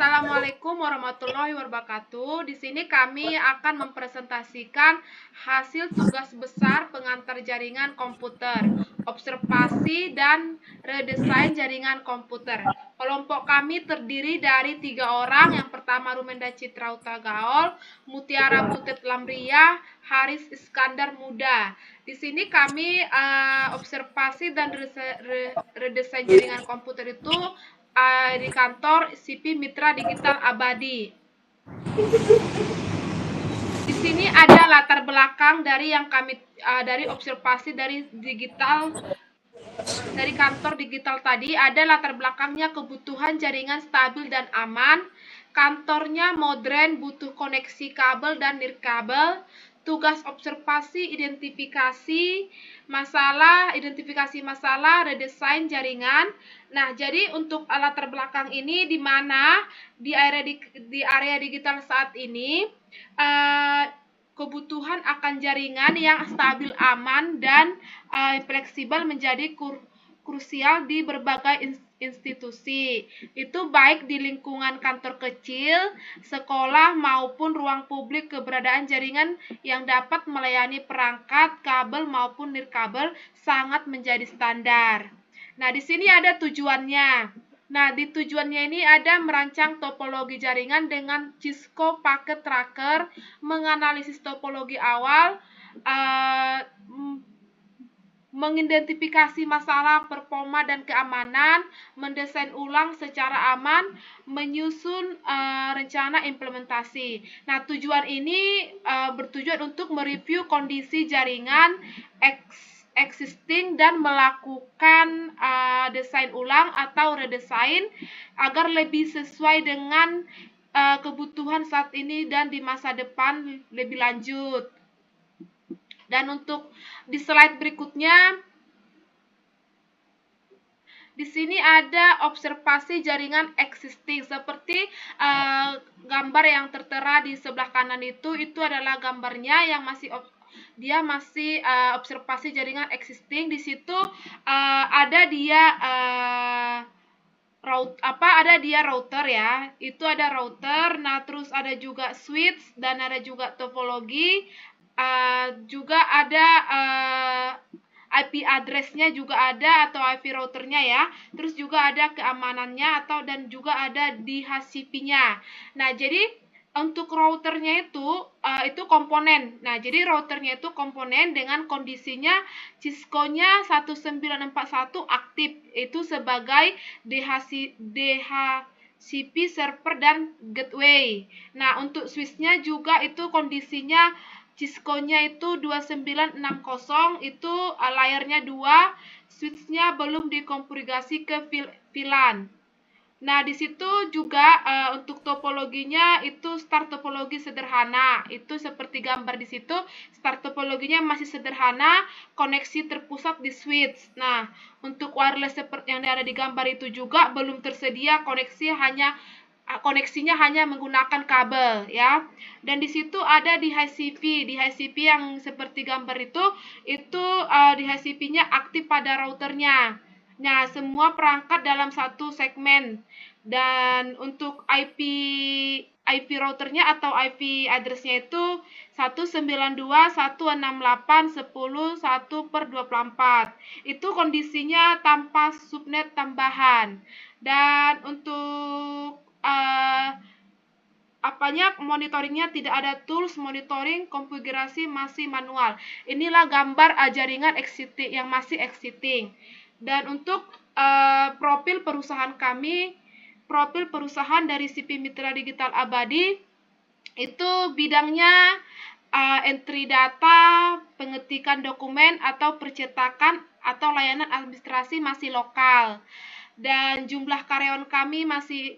Assalamualaikum warahmatullahi wabarakatuh. Di sini kami akan mempresentasikan hasil tugas besar pengantar jaringan komputer, observasi dan redesain jaringan komputer. Kelompok kami terdiri dari 3 orang. Yang pertama Rumenda Citra Utagaol, Mutiara Butet Lamria, Haris Iskandar Muda. Di sini kami observasi dan redesain jaringan komputer itu di kantor CP Mitra Digital Abadi. Di sini ada latar belakang dari yang kami dari observasi dari kantor digital tadi. Ada latar belakangnya kebutuhan jaringan stabil dan aman. Kantornya modern, butuh koneksi kabel dan nirkabel. Tugas observasi, identifikasi masalah, redesain jaringan. Nah, jadi untuk latar belakang ini di mana di area digital saat ini kebutuhan akan jaringan yang stabil, aman, dan fleksibel menjadi krusial di berbagai institusi. Itu baik di lingkungan kantor kecil, sekolah, maupun ruang publik. Keberadaan jaringan yang dapat melayani perangkat kabel maupun nirkabel sangat menjadi standar. Nah, di sini ada tujuannya. Nah, di tujuannya ini ada merancang topologi jaringan dengan Cisco Packet Tracker, menganalisis topologi awal, mengidentifikasi masalah performa dan keamanan, mendesain ulang secara aman, menyusun rencana implementasi. Nah, tujuan ini bertujuan untuk mereview kondisi jaringan existing dan melakukan desain ulang atau redesign agar lebih sesuai dengan kebutuhan saat ini dan di masa depan lebih lanjut. Dan untuk di slide berikutnya, di sini ada observasi jaringan existing seperti gambar yang tertera di sebelah kanan itu adalah gambarnya yang masih observasi jaringan existing. Di situ ada dia router ya. Itu ada router. Nah, terus ada juga switch dan ada juga topologi. Juga ada IP address-nya juga ada atau IP routernya ya. Terus juga ada keamanannya dan juga ada DHCP-nya. Nah, jadi untuk routernya itu komponen. Nah, jadi routernya itu komponen dengan kondisinya Cisco-nya 1941 aktif. Itu sebagai DHCP server dan gateway. Nah, untuk switch-nya juga itu kondisinya Cisco-nya itu 2960, itu layarnya 2, switch-nya belum dikonfigurasi ke VLAN. Nah, di situ juga untuk topologinya itu start topologi sederhana. Itu seperti gambar di situ, start topologinya masih sederhana, koneksi terpusat di switch. Nah, untuk wireless seperti yang ada di gambar itu juga belum tersedia, koneksinya hanya menggunakan kabel ya. Dan di situ ada DHCP yang seperti gambar itu DHCP-nya aktif pada routernya. Nah, semua perangkat dalam satu segmen. Dan untuk IP routernya atau IP address-nya itu 192.168.10.1/24. Itu kondisinya tanpa subnet tambahan. Dan untuk monitoringnya tidak ada tools monitoring, konfigurasi masih manual. Inilah gambar jaringan existing yang masih existing. Dan untuk profil perusahaan dari CP Mitra Digital Abadi itu bidangnya entry data, pengetikan dokumen atau percetakan atau layanan administrasi masih lokal. Dan jumlah karyawan kami masih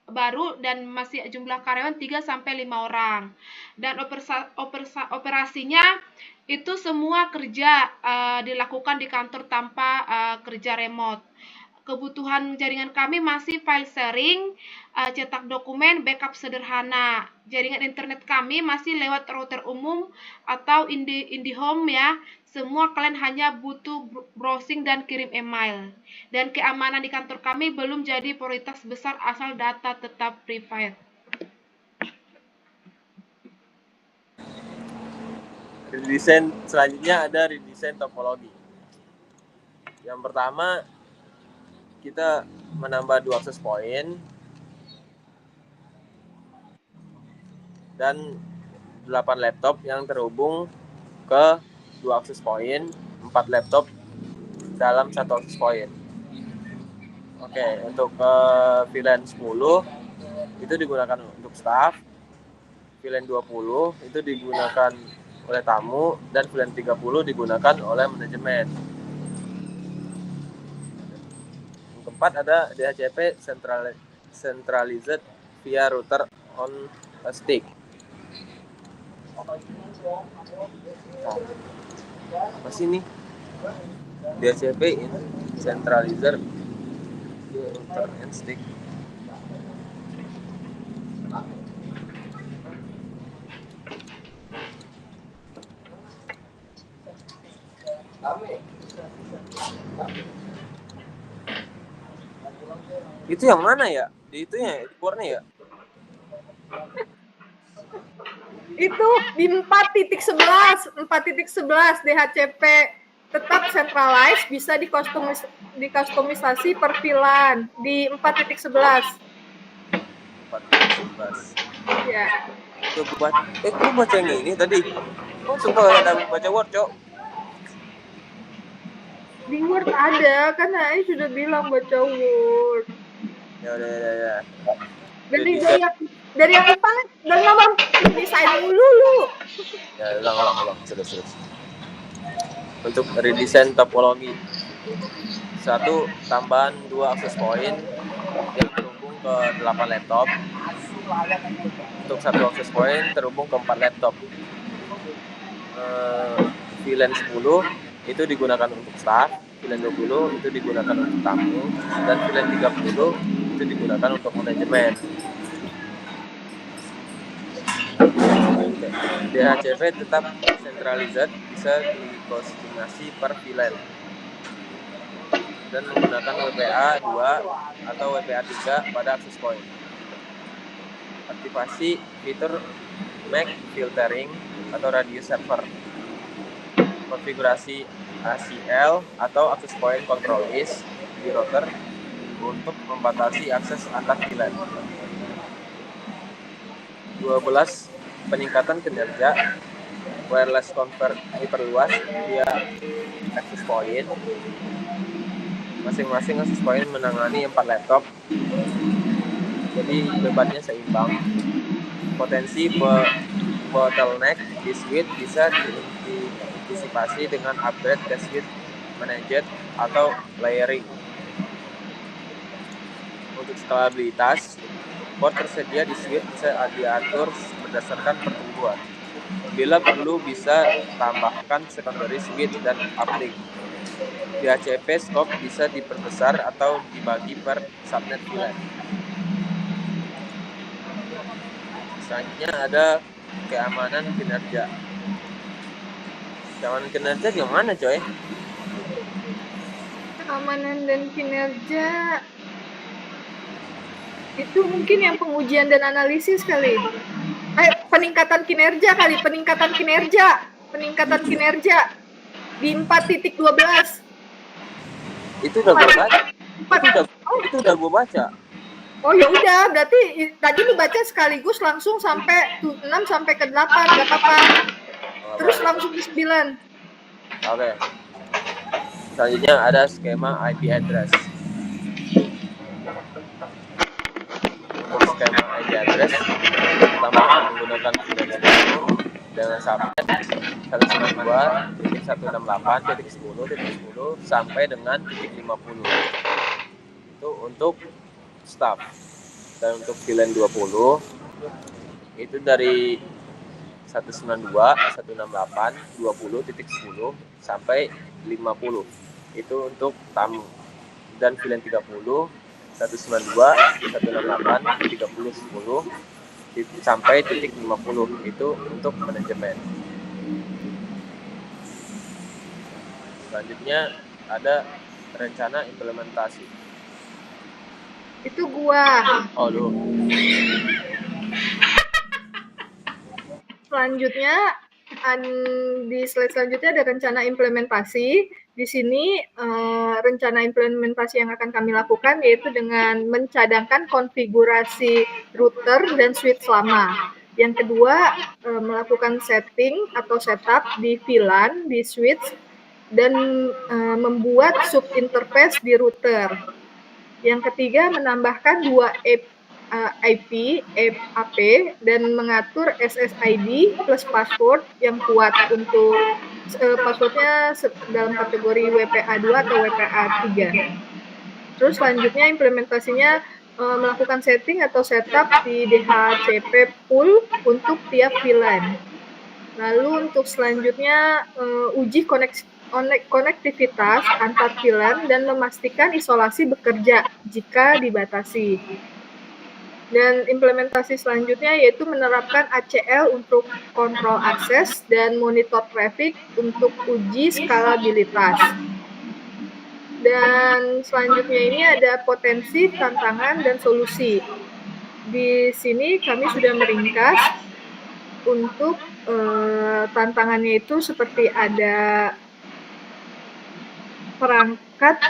baru dan masih jumlah karyawan 3-5 orang. Dan operasinya itu semua kerja dilakukan di kantor tanpa kerja remote. kebutuhan jaringan kami masih file sharing, cetak dokumen, backup sederhana. Jaringan internet kami masih lewat router umum atau IndiHome ya. Semua kalian hanya butuh browsing dan kirim email. Dan keamanan di kantor kami belum jadi prioritas besar asal data tetap private. Redesign selanjutnya ada redesign topologi. Yang pertama, kita menambah 2 akses point dan 8 laptop yang terhubung ke 2 akses point, 4 laptop dalam 1 akses point. Oke, untuk VLAN 10 itu digunakan untuk staff, VLAN 20 itu digunakan oleh tamu, dan VLAN 30 digunakan oleh manajemen. Yang keempat ada DHCP centralized via router on a stick. Apa sih ini? DHCP centralized via router and stick. Itu yang mana ya? Di itunya, di keluarnya ya? Itu di 4.11 DHCP tetap centralized, bisa dikustomisasi per VLAN di 4.11. 4.11. Ya. Itu gue baca yang ini tadi. Oh, sumpah ada baca Word, Cok. Di Word ada, kan Ai sudah bilang baca Word. Ya. Dari yang depan dan nomor desain dulu. Ya, ulang. Terus. Untuk redesign topologi. 1, tambahan 2 akses point yang terhubung ke 8 laptop. Untuk 1 akses point terhubung ke 4 laptop. VLAN 10 itu digunakan untuk staff, VLAN 20 itu digunakan untuk tamu, dan VLAN 30 itu digunakan untuk manajemen. DHCP tetap centralized, bisa dikostumasi per VLAN dan menggunakan WPA 2 atau WPA 3 pada akses point. Aktivasi fitur MAC filtering atau radio server. Konfigurasi ACL atau access point control list di router untuk membatasi akses antar VLAN. 12. Peningkatan kinerja wireless convert diperluas via access point. Masing-masing access point menangani 4 laptop, jadi bebannya seimbang. Potensi bottleneck di switch bisa diantisipasi dengan upgrade ke switch managed atau layering. Untuk skalabilitas, port tersedia di switch bisa diatur berdasarkan pertumbuhan. Bila perlu bisa tambahkan secondary switch dan uplink. DHCP scope bisa diperbesar atau dibagi per subnet VLAN. Selanjutnya ada keamanan kinerja. Keamanan kinerja gimana, coy? Keamanan dan kinerja itu mungkin yang pengujian dan analisis kali. Peningkatan kinerja di 4.12. Itu udah gue baca. Itu udah gue baca. Oh ya udah, berarti tadi dibaca sekaligus langsung sampai 6 sampai ke 8, enggak apa-apa. Terus langsung ke 9. Oke. Selanjutnya ada skema IP address. Untuk skema IP address, pertama menggunakan VLAN 10 dengan subnet 192.168.10.10 sampai dengan .50. Itu untuk staff. Dan untuk VLAN 20 itu dari 192.168.20.10 sampai 50. Itu untuk tamu. dan VLAN 30, 192, 168, 30, 10 sampai titik 50 itu untuk manajemen. Selanjutnya ada rencana implementasi. Itu gua. Oh, lu. Selanjutnya di slide selanjutnya ada rencana implementasi. Di sini rencana implementasi yang akan kami lakukan yaitu dengan mencadangkan konfigurasi router dan switch lama. Yang kedua, melakukan setting atau setup di VLAN, di switch, dan membuat subinterface di router. Yang ketiga, menambahkan 2 IP, AP, dan mengatur SSID plus password yang kuat untuk passwordnya dalam kategori WPA2 atau WPA3. Terus selanjutnya implementasinya melakukan setting atau setup di DHCP pool untuk tiap VLAN. Lalu untuk selanjutnya uji konektivitas antar VLAN dan memastikan isolasi bekerja jika dibatasi. Dan implementasi selanjutnya yaitu menerapkan ACL untuk kontrol akses dan monitor traffic untuk uji skalabilitas. Dan selanjutnya ini ada potensi, tantangan, dan solusi. Di sini kami sudah meringkas untuk tantangannya itu seperti ada perangkat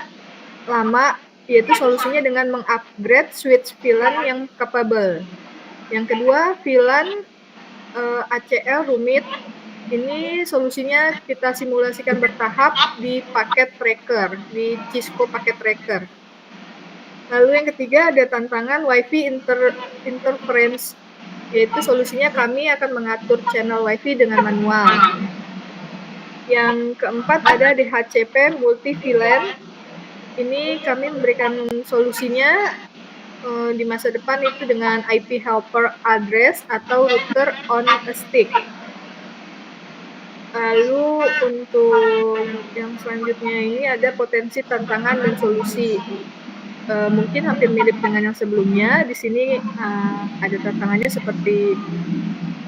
lama, yaitu solusinya dengan mengupgrade switch VLAN yang capable. Yang kedua, VLAN ACL rumit. Ini solusinya kita simulasikan bertahap di paket tracker, di Cisco paket tracker. Lalu yang ketiga ada tantangan WiFi interference, yaitu solusinya kami akan mengatur channel WiFi dengan manual. Yang keempat ada DHCP multi VLAN. Ini kami memberikan solusinya di masa depan itu dengan IP helper address atau router on a stick. Lalu untuk yang selanjutnya ini ada potensi, tantangan, dan solusi. Mungkin hampir mirip dengan yang sebelumnya. Di sini ada tantangannya seperti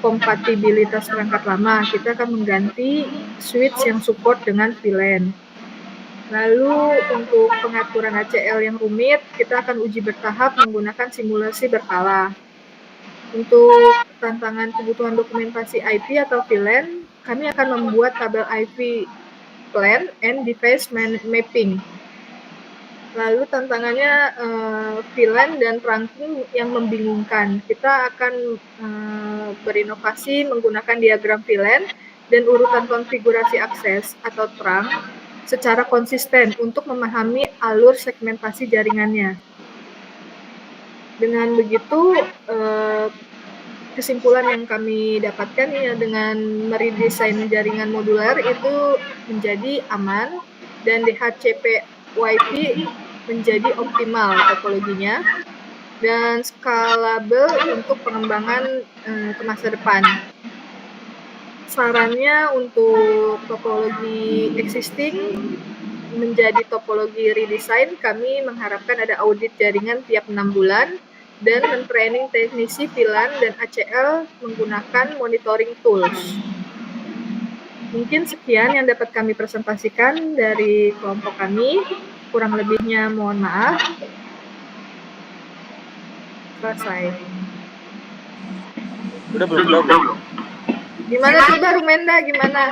kompatibilitas perangkat lama. Kita akan mengganti switch yang support dengan VLAN. Lalu untuk pengaturan ACL yang rumit, kita akan uji bertahap menggunakan simulasi berkala. Untuk tantangan kebutuhan dokumentasi IP atau VLAN, kami akan membuat tabel IP plan and device mapping. Lalu tantangannya VLAN dan trunking yang membingungkan. Kita akan berinovasi menggunakan diagram VLAN dan urutan konfigurasi akses atau trunk secara konsisten untuk memahami alur segmentasi jaringannya. Dengan begitu, kesimpulan yang kami dapatkan ya, dengan meredesain jaringan modular itu menjadi aman dan DHCP WiFi menjadi optimal topologinya dan scalable untuk pengembangan ke masa depan. Sarannya untuk topologi existing menjadi topologi redesign, kami mengharapkan ada audit jaringan tiap 6 bulan dan mentraining teknisi VLAN dan ACL menggunakan monitoring tools. Mungkin sekian yang dapat kami presentasikan dari kelompok kami. Kurang lebihnya mohon maaf. Selesai. Udah belum? Gimana coba Rumenda, gimana?